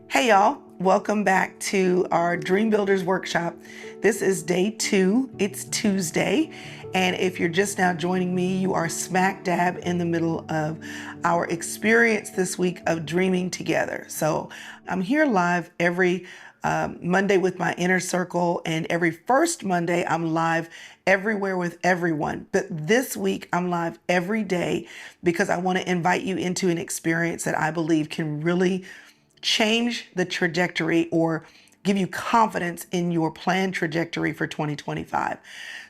Hey y'all, welcome back to our Dream Builders Workshop. This is day 2, it's Tuesday, and if you're just now joining me, you are smack dab in the middle of our experience this week of dreaming together. So I'm here live every Monday with my inner circle, and every first Monday I'm live everywhere with everyone. But this week I'm live every day because I want to invite you into an experience that I believe can really change the trajectory or give you confidence in your planned trajectory for 2025.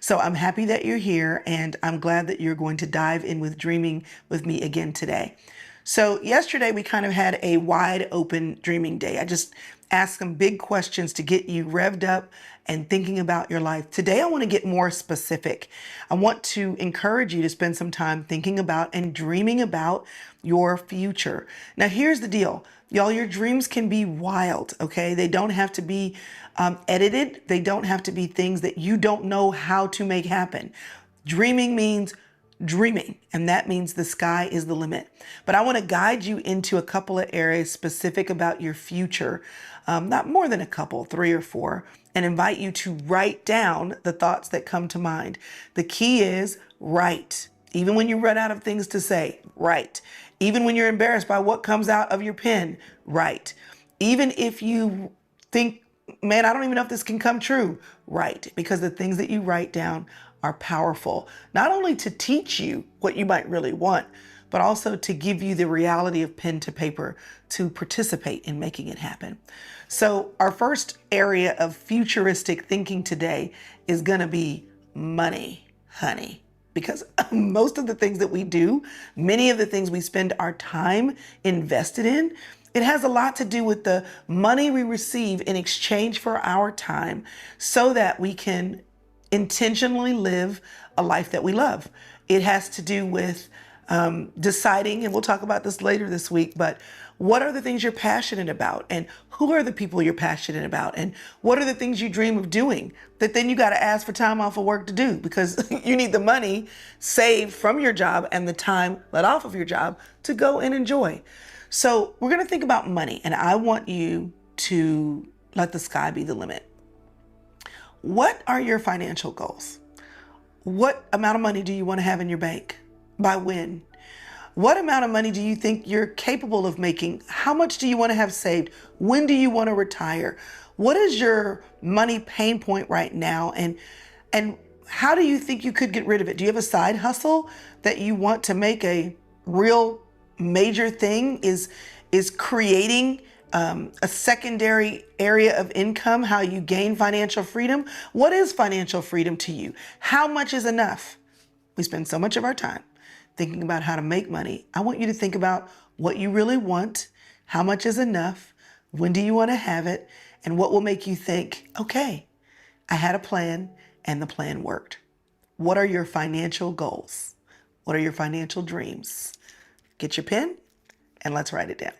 So I'm happy that you're here, and I'm glad that you're going to dive in with dreaming with me again today. So yesterday we kind of had a wide open dreaming day. I just asked some big questions to get you revved up and thinking about your life. Today I want to get more specific. I want to encourage you to spend some time thinking about and dreaming about your future. Now here's the deal. Y'all, your dreams can be wild, okay? They don't have to be edited. They don't have to be things that you don't know how to make happen. Dreaming means dreaming, and that means the sky is the limit. But I want to guide you into a couple of areas specific about your future, not more than a couple, 3 or 4, and invite you to write down the thoughts that come to mind. The key is write. Even when you run out of things to say, write. Even when you're embarrassed by what comes out of your pen, write. Even if you think, man, I don't even know if this can come true, write. Because the things that you write down are powerful, not only to teach you what you might really want, but also to give you the reality of pen to paper to participate in making it happen. So our first area of futuristic thinking today is going to be money, honey. Because most of the things that we do, many of the things we spend our time invested in, it has a lot to do with the money we receive in exchange for our time so that we can intentionally live a life that we love. It has to do with deciding, and we'll talk about this later this week, but what are the things you're passionate about, and who are the people you're passionate about, and what are the things you dream of doing that then you got to ask for time off of work to do because you need the money saved from your job and the time let off of your job to go and enjoy. So we're going to think about money, and I want you to let the sky be the limit. What are your financial goals? What amount of money do you want to have in your bank? By when? What amount of money do you think you're capable of making? How much do you want to have saved? When do you want to retire? What is your money pain point right now? And how do you think you could get rid of it? Do you have a side hustle that you want to make a real major thing? Is creating a secondary area of income how you gain financial freedom? What is financial freedom to you? How much is enough? We spend so much of our time thinking about how to make money. I want you to think about what you really want, how much is enough, when do you want to have it, and what will make you think, okay, I had a plan and the plan worked. What are your financial goals? What are your financial dreams? Get your pen and let's write it down.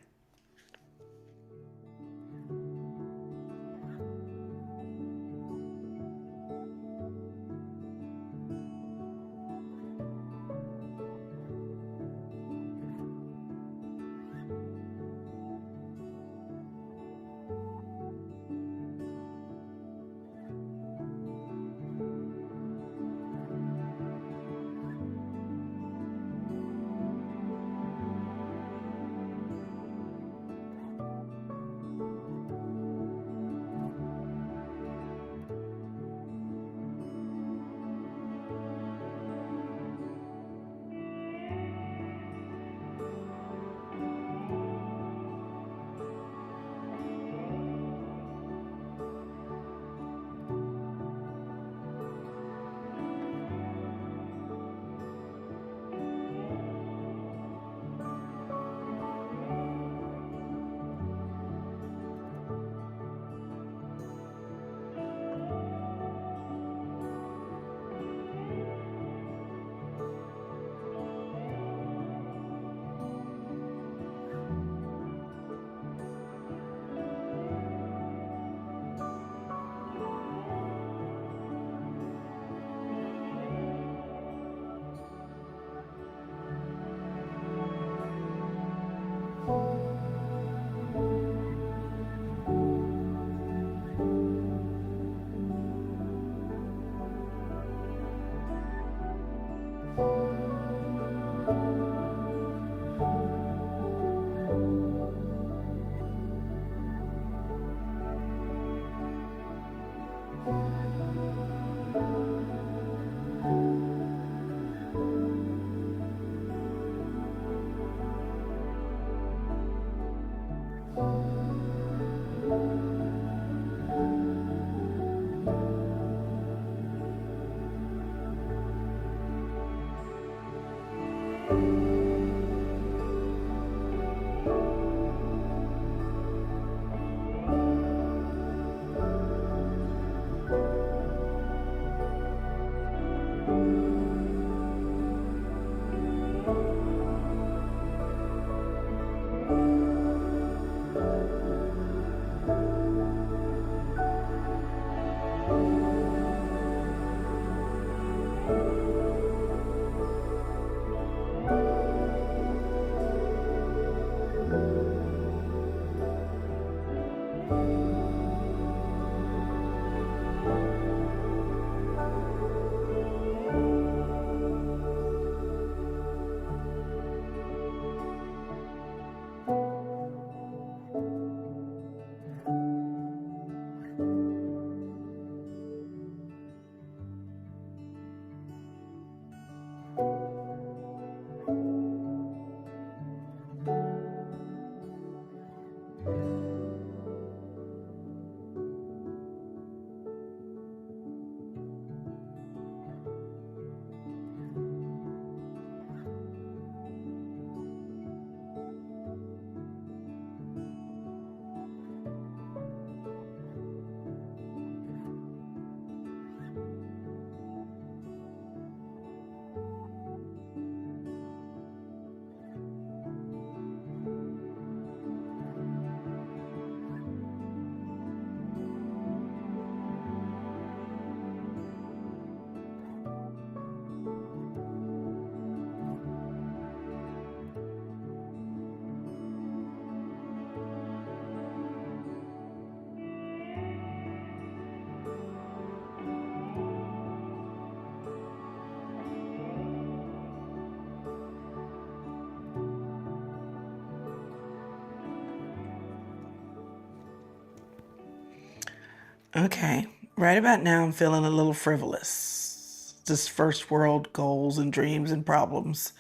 Okay, right about now I'm feeling a little frivolous. Just first world goals and dreams and problems.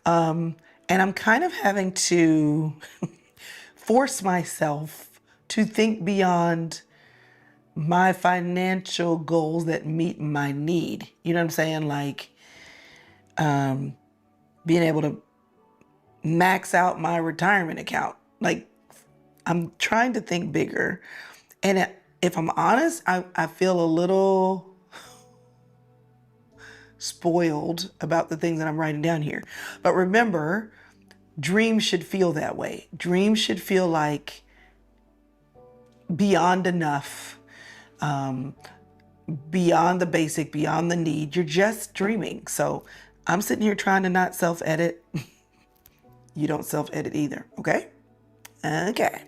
And I'm kind of having to force myself to think beyond my financial goals that meet my need. You know what I'm saying? Like being able to max out my retirement account. Like I'm trying to think bigger. And if I'm honest, I feel a little spoiled about the things that I'm writing down here. But remember, dreams should feel that way. Dreams should feel like beyond enough, beyond the basic, beyond the need. You're just dreaming. So I'm sitting here trying to not self edit. You don't self edit either. Okay? Okay.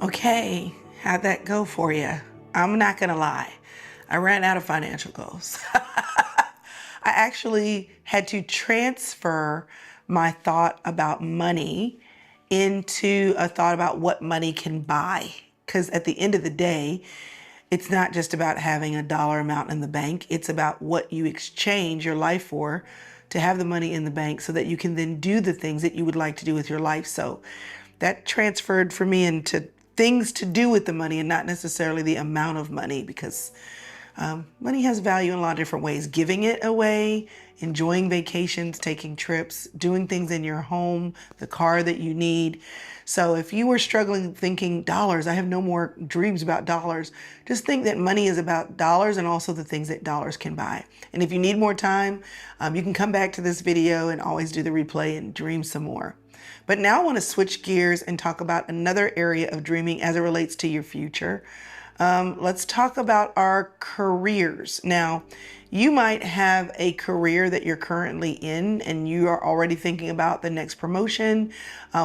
Okay, how'd that go for you? I'm not gonna lie, I ran out of financial goals. I actually had to transfer my thought about money into a thought about what money can buy. Because at the end of the day, it's not just about having a dollar amount in the bank, it's about what you exchange your life for to have the money in the bank so that you can then do the things that you would like to do with your life. So that transferred for me into things to do with the money and not necessarily the amount of money, because money has value in a lot of different ways. Giving it away, enjoying vacations, taking trips, doing things in your home, the car that you need. So if you were struggling thinking dollars, I have no more dreams about dollars, just think that money is about dollars and also the things that dollars can buy. And if you need more time, you can come back to this video and always do the replay and dream some more. But now I want to switch gears and talk about another area of dreaming as it relates to your future. Let's talk about our careers. Now, you might have a career that you're currently in and you are already thinking about the next promotion,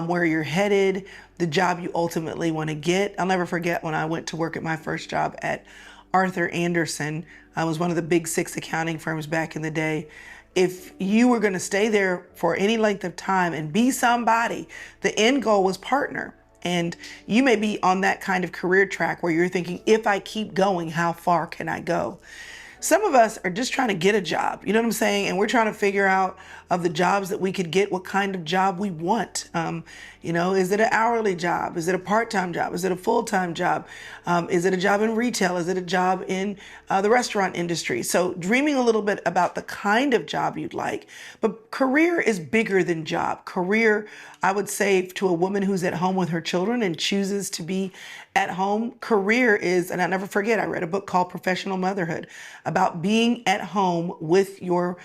where you're headed, the job you ultimately want to get. I'll never forget when I went to work at my first job at Arthur Andersen. I was one of the big 6 accounting firms back in the day. If you were going to stay there for any length of time and be somebody, the end goal was partner. And you may be on that kind of career track where you're thinking, if I keep going, how far can I go? Some of us are just trying to get a job, you know what I'm saying? And we're trying to figure out of the jobs that we could get, what kind of job we want. Is it an hourly job? Is it a part-time job? Is it a full-time job? Is it a job in retail? Is it a job in the restaurant industry? So dreaming a little bit about the kind of job you'd like. But career is bigger than job. Career, I would say, to a woman who's at home with her children and chooses to be at home, career is, and I'll never forget, I read a book called Professional Motherhood about being at home with your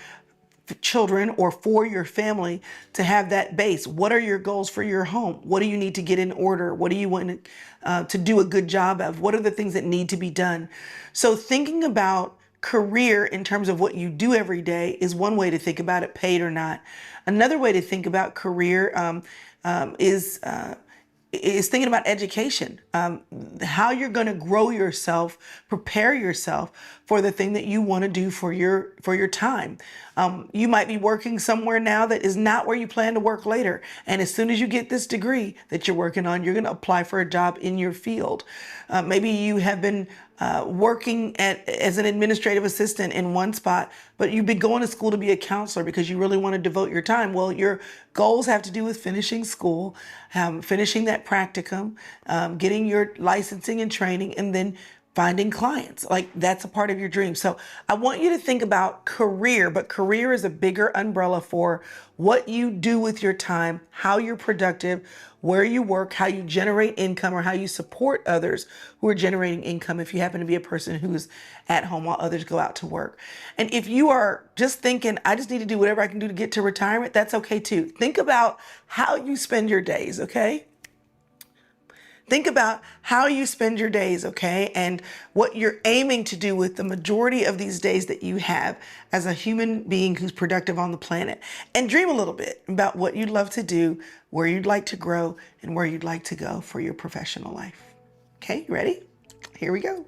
children or for your family to have that base. What are your goals for your home? What do you need to get in order? What do you want to do a good job of? What are the things that need to be done? So thinking about career in terms of what you do every day is one way to think about it, paid or not. Another way to think about career is thinking about education, how you're going to grow yourself, prepare yourself for the thing that you want to do for your time. You might be working somewhere now that is not where you plan to work later. And as soon as you get this degree that you're working on, you're going to apply for a job in your field. Maybe you have been working as an administrative assistant in one spot, but you've been going to school to be a counselor because you really want to devote your time. Well, your goals have to do with finishing school, finishing that practicum, getting your licensing and training, and then finding clients. Like, that's a part of your dream. So I want you to think about career, but career is a bigger umbrella for what you do with your time, how you're productive, where you work, how you generate income, or how you support others who are generating income if you happen to be a person who's at home while others go out to work. And if you are just thinking, I just need to do whatever I can do to get to retirement, that's okay too. Think about how you spend your days, okay? Think about how you spend your days, okay? And what you're aiming to do with the majority of these days that you have as a human being who's productive on the planet. And dream a little bit about what you'd love to do, where you'd like to grow, and where you'd like to go for your professional life. Okay, you ready? Here we go.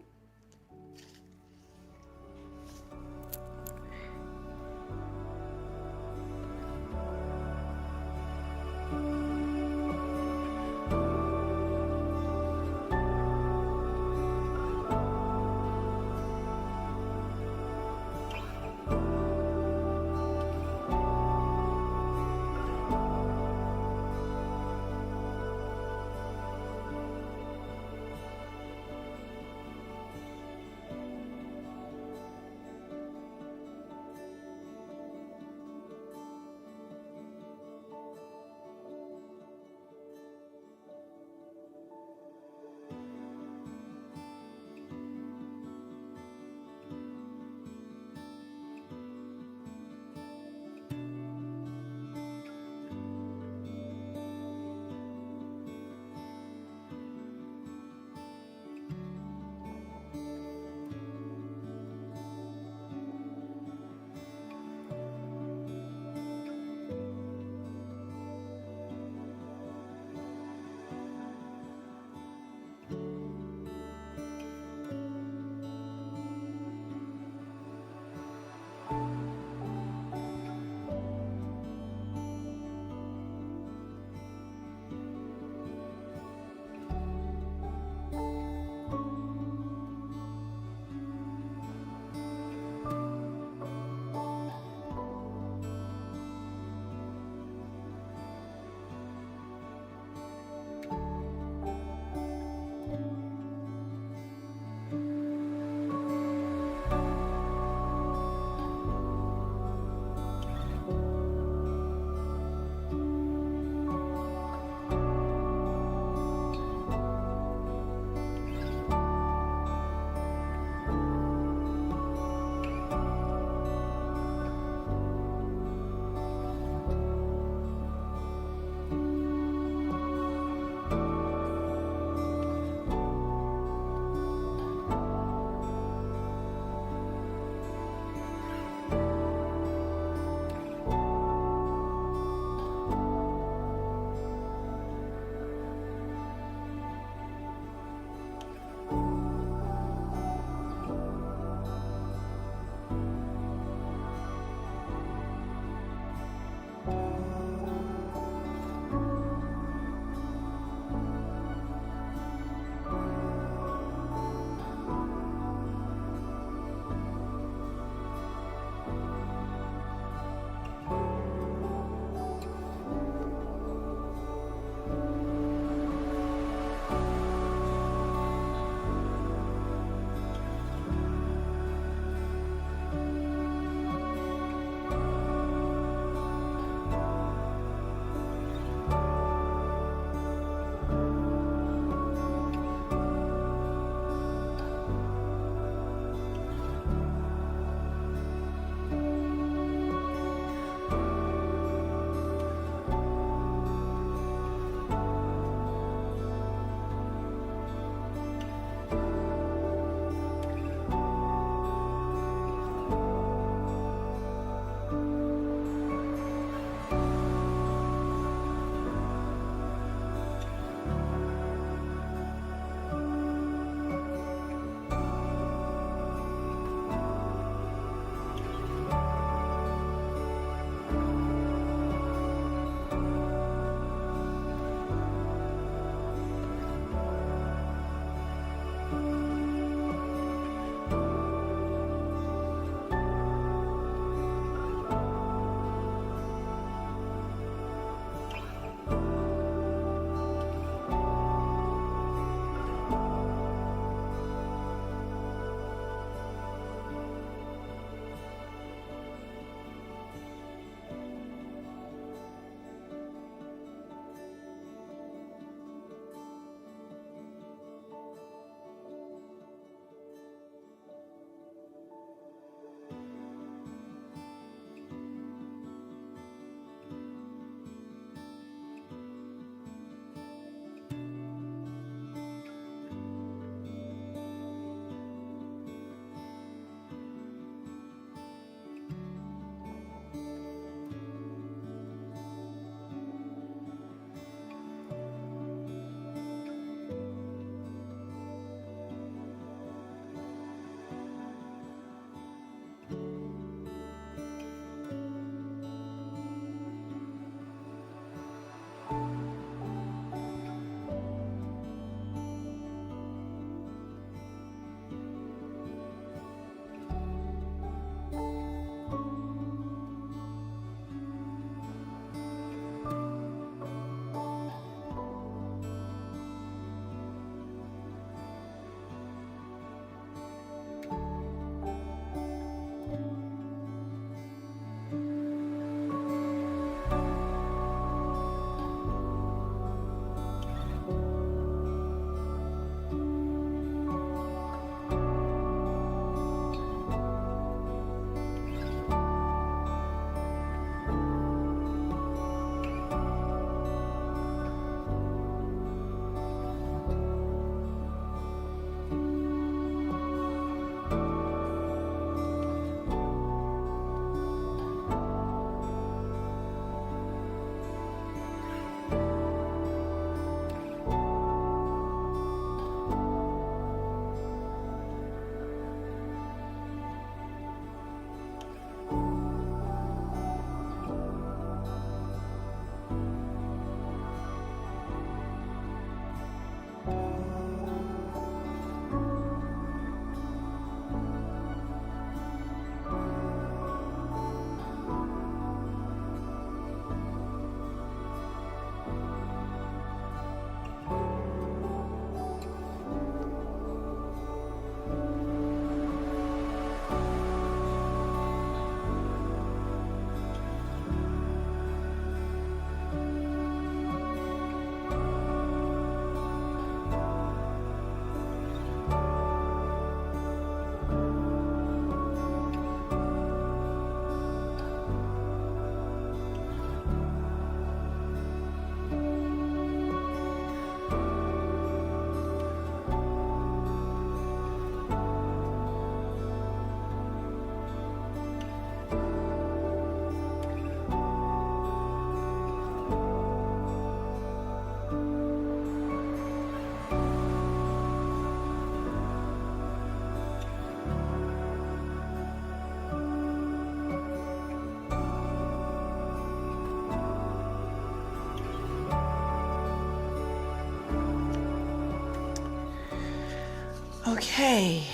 Okay,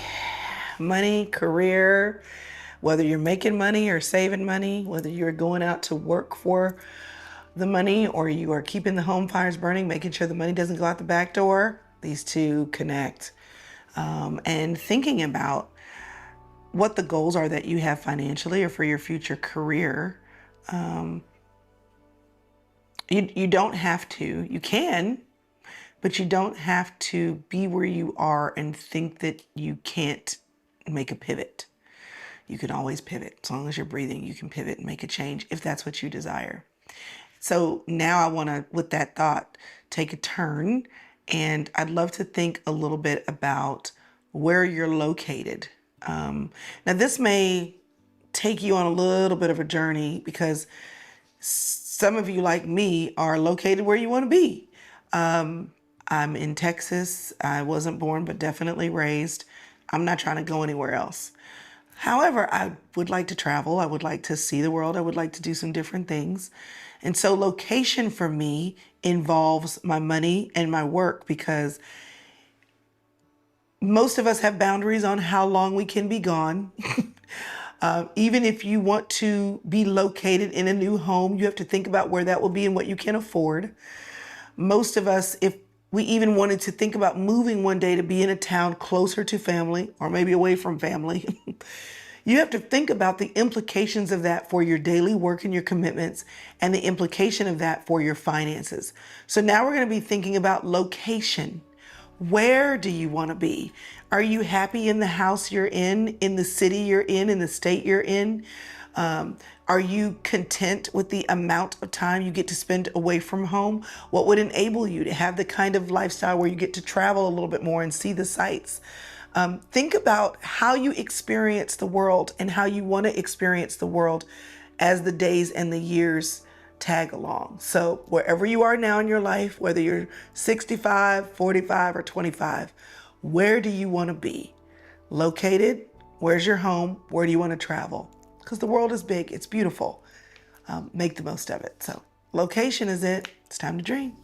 money, career, whether you're making money or saving money, whether you're going out to work for the money or you are keeping the home fires burning, making sure the money doesn't go out the back door, these two connect. And thinking about what the goals are that you have financially or for your future career. You don't have to, you can, but you don't have to be where you are and think that you can't make a pivot. You can always pivot. As long as you're breathing, you can pivot and make a change if that's what you desire. So now I want to, with that thought, take a turn, and I'd love to think a little bit about where you're located. Now, this may take you on a little bit of a journey because some of you, like me, are located where you want to be. I'm in Texas. I wasn't born, but definitely raised. I'm not trying to go anywhere else. However, I would like to travel. I would like to see the world. I would like to do some different things. And so location for me involves my money and my work, because most of us have boundaries on how long we can be gone. Even if you want to be located in a new home, you have to think about where that will be and what you can afford. Most of us, if we even wanted to think about moving one day to be in a town closer to family or maybe away from family, you have to think about the implications of that for your daily work and your commitments, and the implication of that for your finances. So now we're going to be thinking about location. Where do you want to be? Are you happy in the house you're in the city you're in the state you're in? Are you content with the amount of time you get to spend away from home? What would enable you to have the kind of lifestyle where you get to travel a little bit more and see the sights? Think about how you experience the world and how you want to experience the world as the days and the years tag along. So wherever you are now in your life, whether you're 65, 45, or 25, where do you want to be located? Where's your home? Where do you want to travel? Because the world is big. It's beautiful. Make the most of it. So location is it. It's time to dream.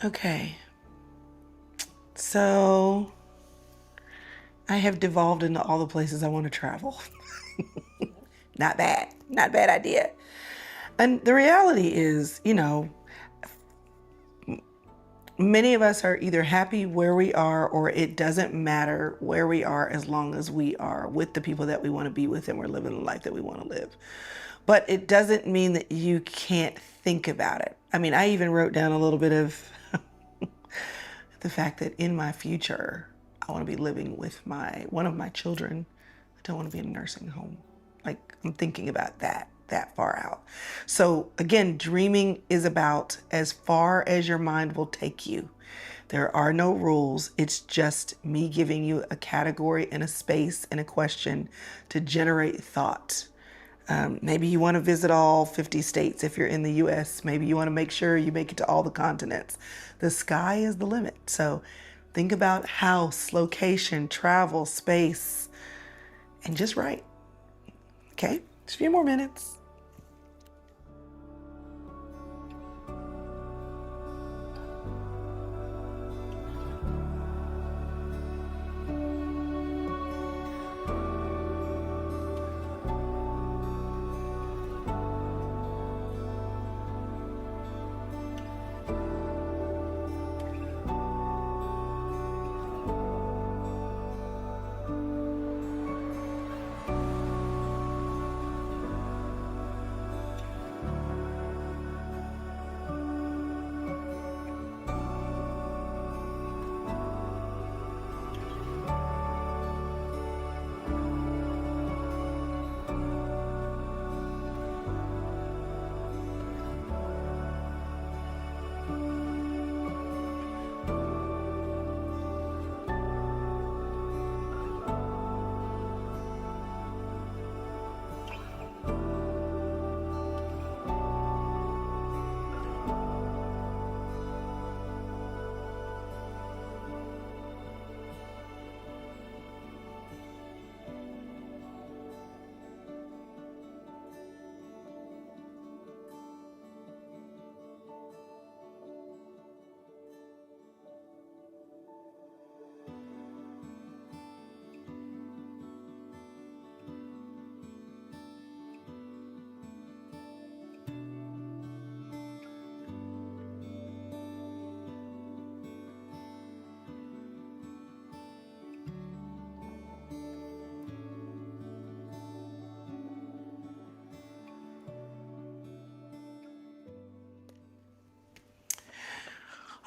Okay. So I have devolved into all the places I want to travel. Not bad. Not a bad idea. And the reality is, many of us are either happy where we are, or it doesn't matter where we are as long as we are with the people that we want to be with and we're living the life that we want to live. But it doesn't mean that you can't think about it. I mean, I even wrote down a little bit of the fact that in my future, I want to be living with one of my children. I don't want to be in a nursing home. Like, I'm thinking about that far out. So again, dreaming is about as far as your mind will take you. There are no rules. It's just me giving you a category and a space and a question to generate thought. Maybe you want to visit all 50 states if you're in the US. Maybe you want to make sure you make it to all the continents. The sky is the limit. So think about house, location, travel, space, and just write. Okay, just a few more minutes.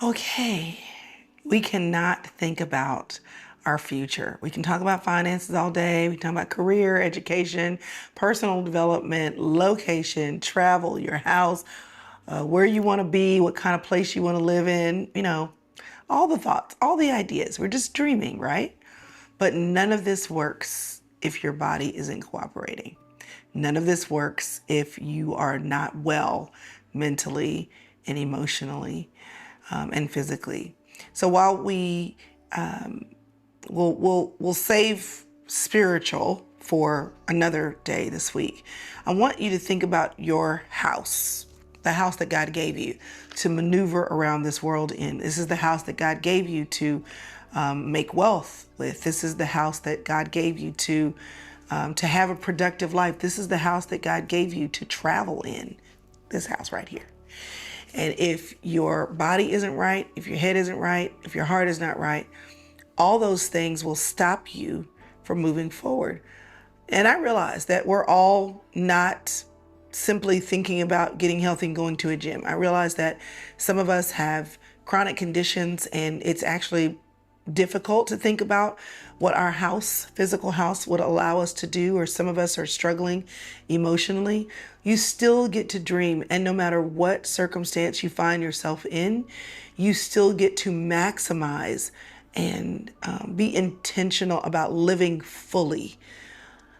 Okay, we cannot think about our future. We can talk about finances all day. We can talk about career, education, personal development, location, travel, your house, where you want to be, what kind of place you want to live in, all the thoughts, all the ideas. We're just dreaming, right? But none of this works if your body isn't cooperating. None of this works if you are not well mentally and emotionally and physically. So while we'll save spiritual for another day this week, I want you to think about your house, the house that God gave you to maneuver around this world in. This is the house that God gave you to make wealth with. This is the house that God gave you to have a productive life. This is the house that God gave you to travel in. This house right here. And if your body isn't right, if your head isn't right, if your heart is not right, all those things will stop you from moving forward. And I realize that we're all not simply thinking about getting healthy and going to a gym. I realize that some of us have chronic conditions, and it's actually difficult to think about what our physical house would allow us to do, or some of us are struggling emotionally. You still get to dream, and no matter what circumstance you find yourself in, you still get to maximize and be intentional about living fully.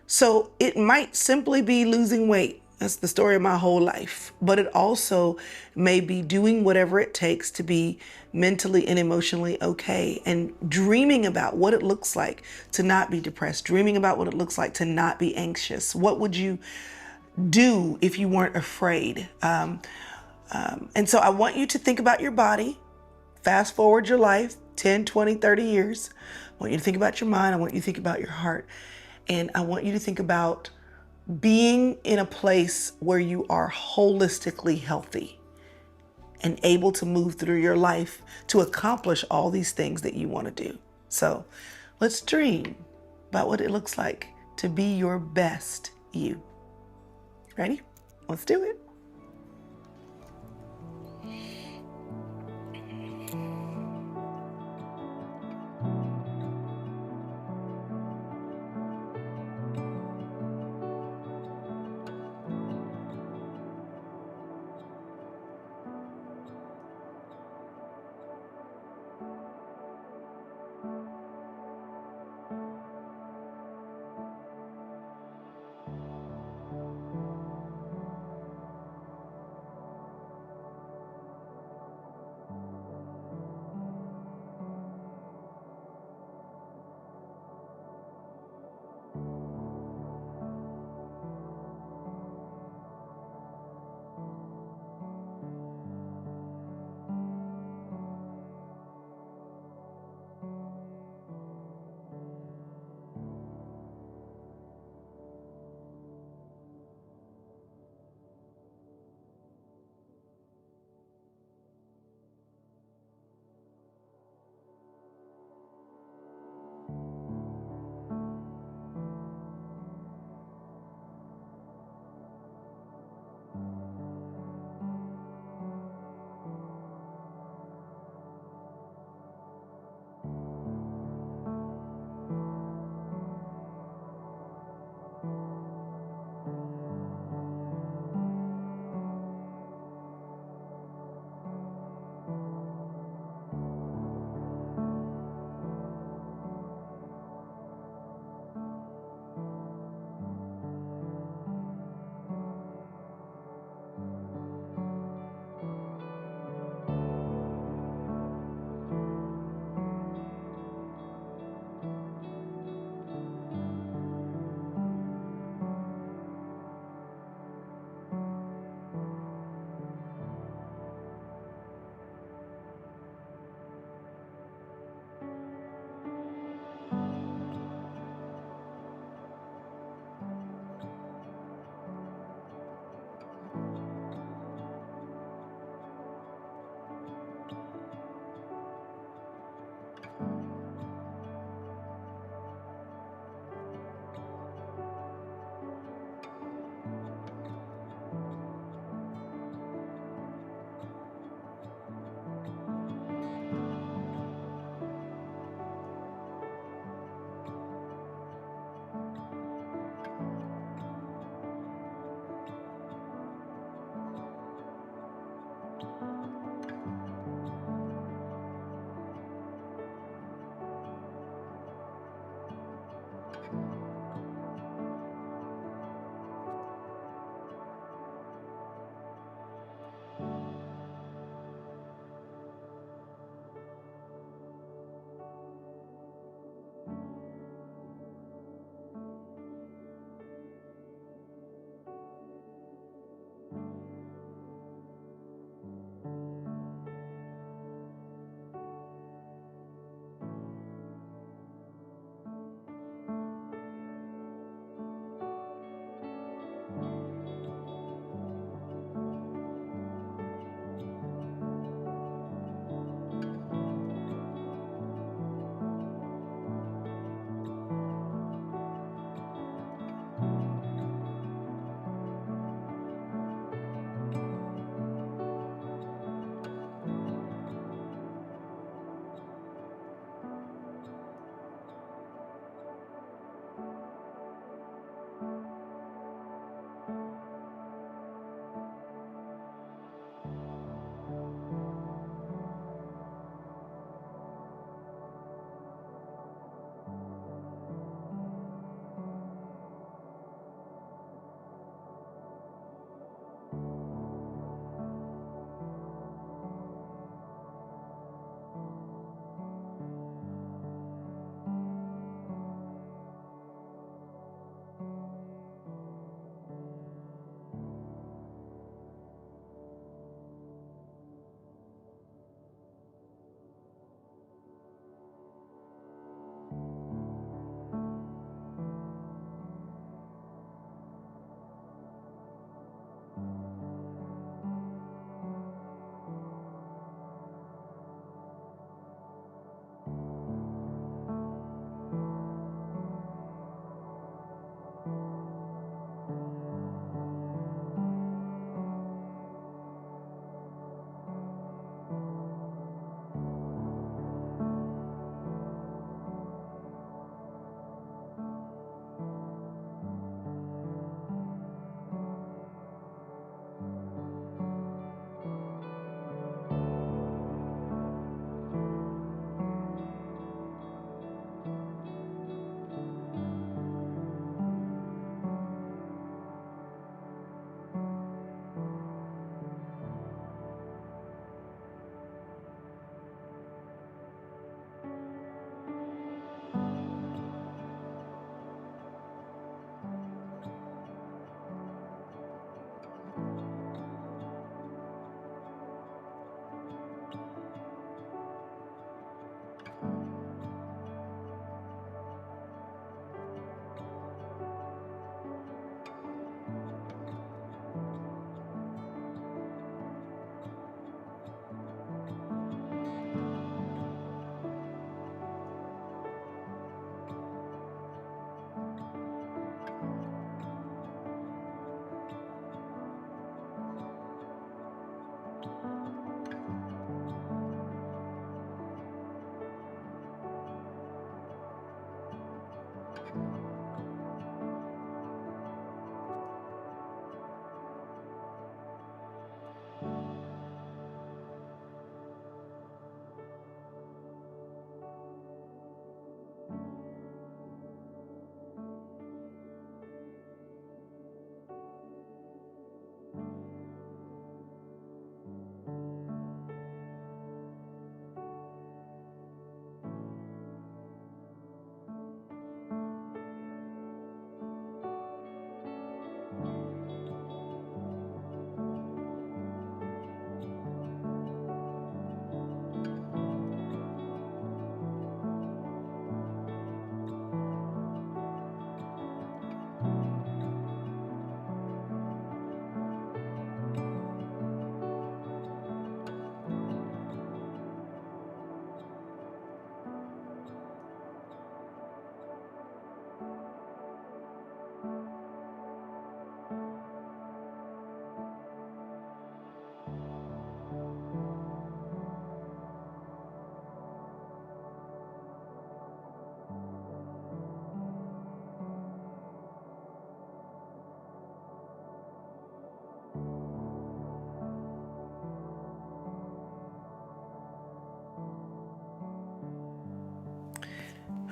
So it might simply be losing weight. That's the story of my whole life. But it also may be doing whatever it takes to be mentally and emotionally okay, and dreaming about what it looks like to not be depressed, dreaming about what it looks like to not be anxious. What would you do if you weren't afraid? And so I want you to think about your body. fast forward your life 10, 20, 30 years. I want you to think about your mind. I want you to think about your heart. And I want you to think about being in a place where you are holistically healthy and able to move through your life to accomplish all these things that you want to do. So let's dream about what it looks like to be your best you. Ready? Let's do it.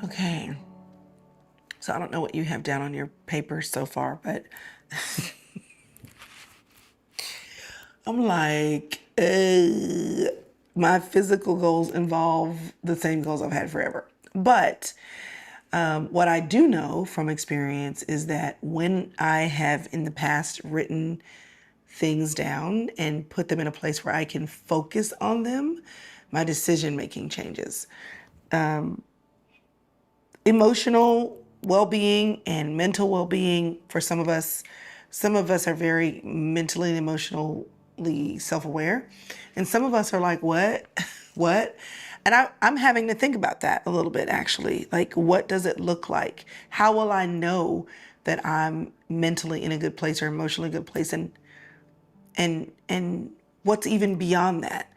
Okay. So I don't know what you have down on your paper so far, but I'm like, my physical goals involve the same goals I've had forever. But what I do know from experience is that when I have in the past written things down and put them in a place where I can focus on them, my decision making changes. Emotional well-being and mental well-being for some of us are very mentally and emotionally self-aware, and some of us are like, what what? And I'm having to think about that a little bit, actually. Like, what does it look like? How will I know that I'm mentally in a good place or emotionally good place, and what's even beyond that?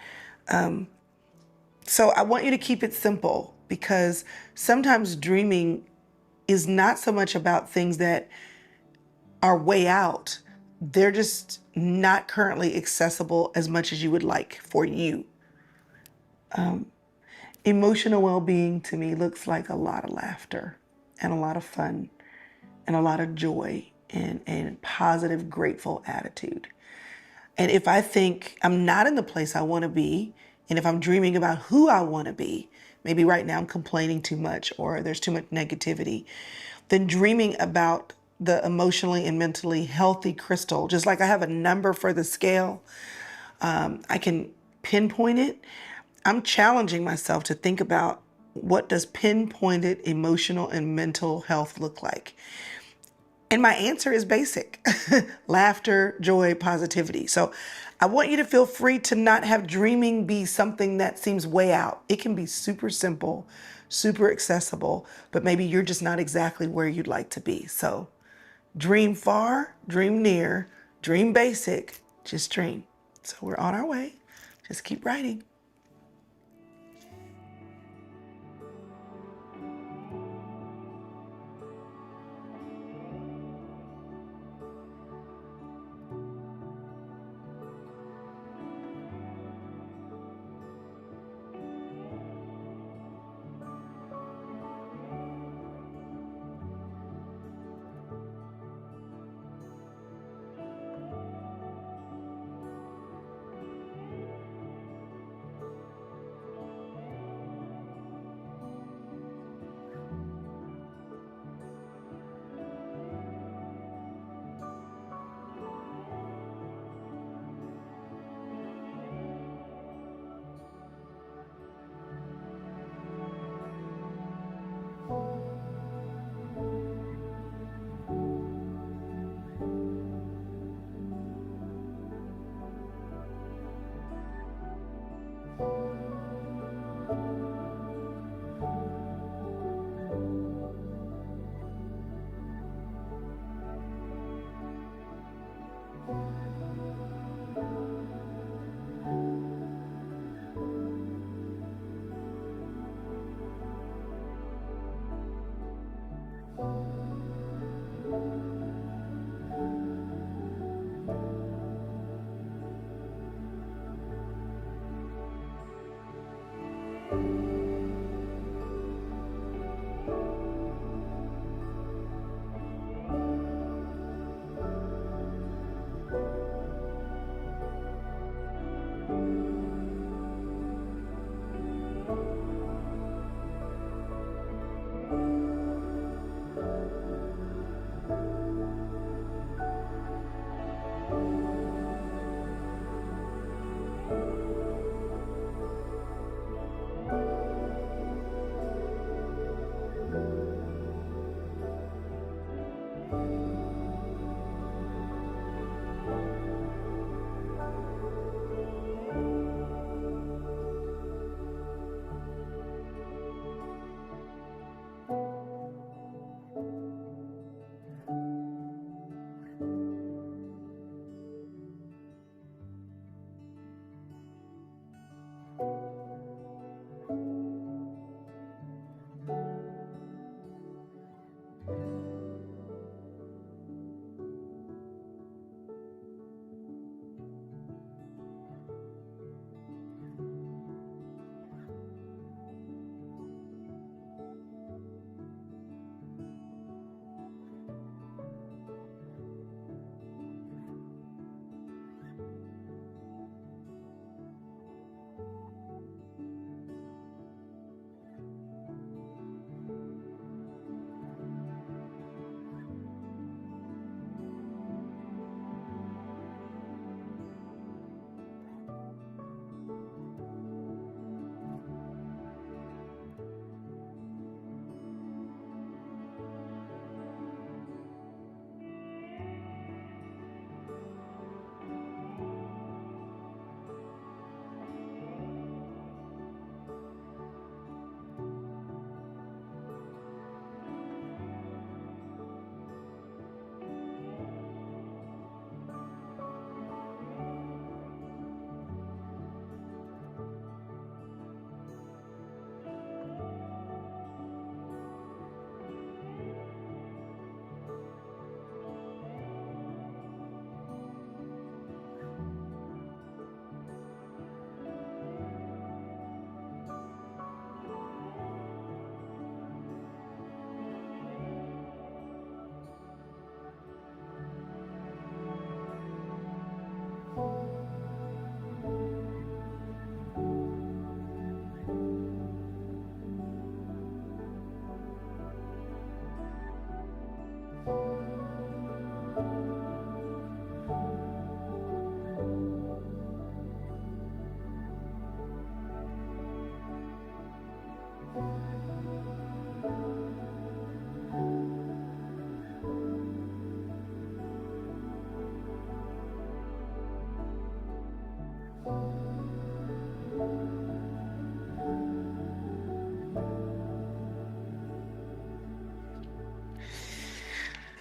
So I want you to keep it simple, because sometimes dreaming is not so much about things that are way out. They're just not currently accessible as much as you would like for you. Emotional well being to me looks like a lot of laughter and a lot of fun and a lot of joy and positive, grateful attitude. And if I think I'm not in the place I want to be, and if I'm dreaming about who I want to be, maybe right now I'm complaining too much or there's too much negativity, then dreaming about the emotionally and mentally healthy Crystal, just like I have a number for the scale, I can pinpoint it. I'm challenging myself to think about, what does pinpointed emotional and mental health look like? And my answer is basic: laughter, joy, positivity. So I want you to feel free to not have dreaming be something that seems way out. It can be super simple, super accessible, but maybe you're just not exactly where you'd like to be. So dream far, dream near, dream basic, just dream. So we're on our way. Just keep writing.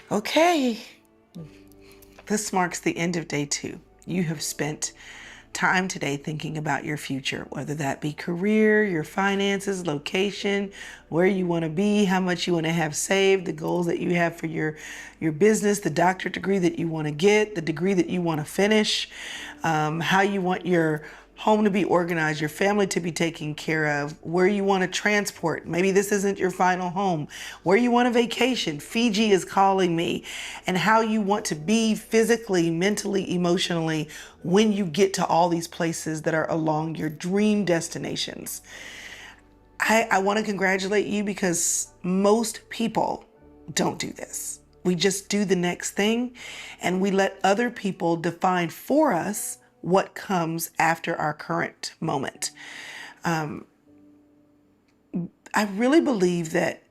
Okay, this marks the end of day 2. You have spent time today thinking about your future, whether that be career, your finances, location, where you want to be, how much you want to have saved, the goals that you have for your business, the doctorate degree that you want to get, the degree that you want to finish, how you want your home to be organized, your family to be taken care of, where you want to transport. Maybe this isn't your final home, where you want a vacation. Fiji is calling me, and how you want to be physically, mentally, emotionally when you get to all these places that are along your dream destinations. I want to congratulate you, because most people don't do this. We just do the next thing, and we let other people define for us what comes after our current moment. I really believe that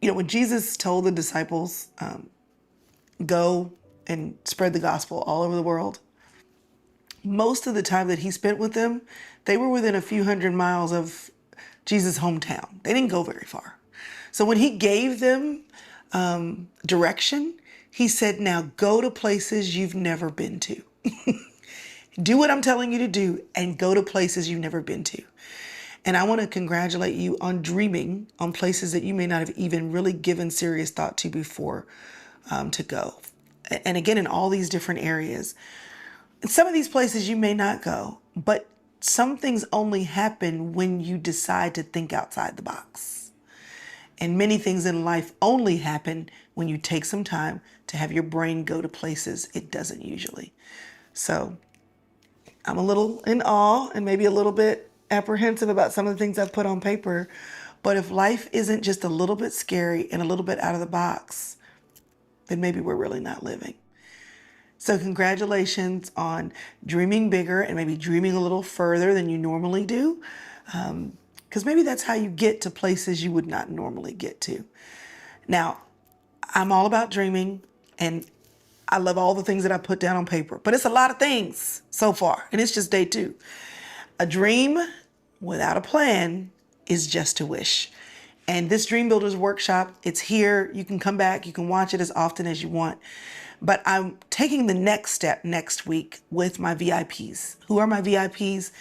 when Jesus told the disciples, go and spread the gospel all over the world, most of the time that he spent with them, they were within a few hundred miles of Jesus' hometown. They didn't go very far. So when he gave them direction, he said, now go to places you've never been to. Do what I'm telling you to do and go to places you've never been to. And I want to congratulate you on dreaming on places that you may not have even really given serious thought to before to go. And again, in all these different areas. In some of these places you may not go, but some things only happen when you decide to think outside the box. And many things in life only happen when you take some time to have your brain go to places it doesn't usually. So I'm a little in awe and maybe a little bit apprehensive about some of the things I've put on paper. But if life isn't just a little bit scary and a little bit out of the box, then maybe we're really not living. So congratulations on dreaming bigger and maybe dreaming a little further than you normally do. Because maybe that's how you get to places you would not normally get to. Now, I'm all about dreaming, and I love all the things that I put down on paper, but it's a lot of things so far, and it's just day 2. A dream without a plan is just a wish. And this Dream Builders Workshop, it's here. You can come back. You can watch it as often as you want. But I'm taking the next step next week with my VIPs. Who are my VIPs?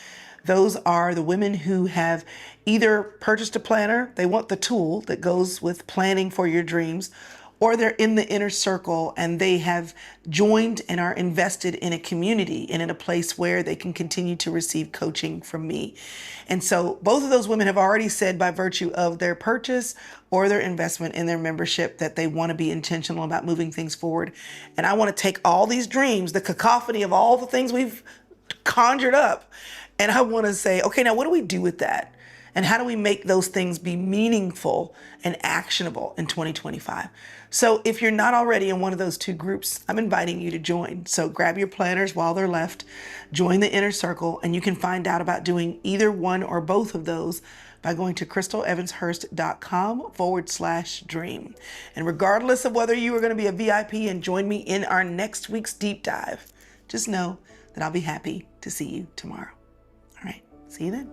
Those are the women who have either purchased a planner, they want the tool that goes with planning for your dreams, or they're in the inner circle and they have joined and are invested in a community and in a place where they can continue to receive coaching from me. And so both of those women have already said, by virtue of their purchase or their investment in their membership, that they want to be intentional about moving things forward. And I want to take all these dreams, the cacophony of all the things we've conjured up, and I want to say, okay, now what do we do with that? And how do we make those things be meaningful and actionable in 2025? So if you're not already in one of those 2 groups, I'm inviting you to join. So grab your planners while they're left, join the inner circle, and you can find out about doing either one or both of those by going to crystalevanshurst.com/dream. And regardless of whether you are going to be a VIP and join me in our next week's deep dive, just know that I'll be happy to see you tomorrow. All right, see you then.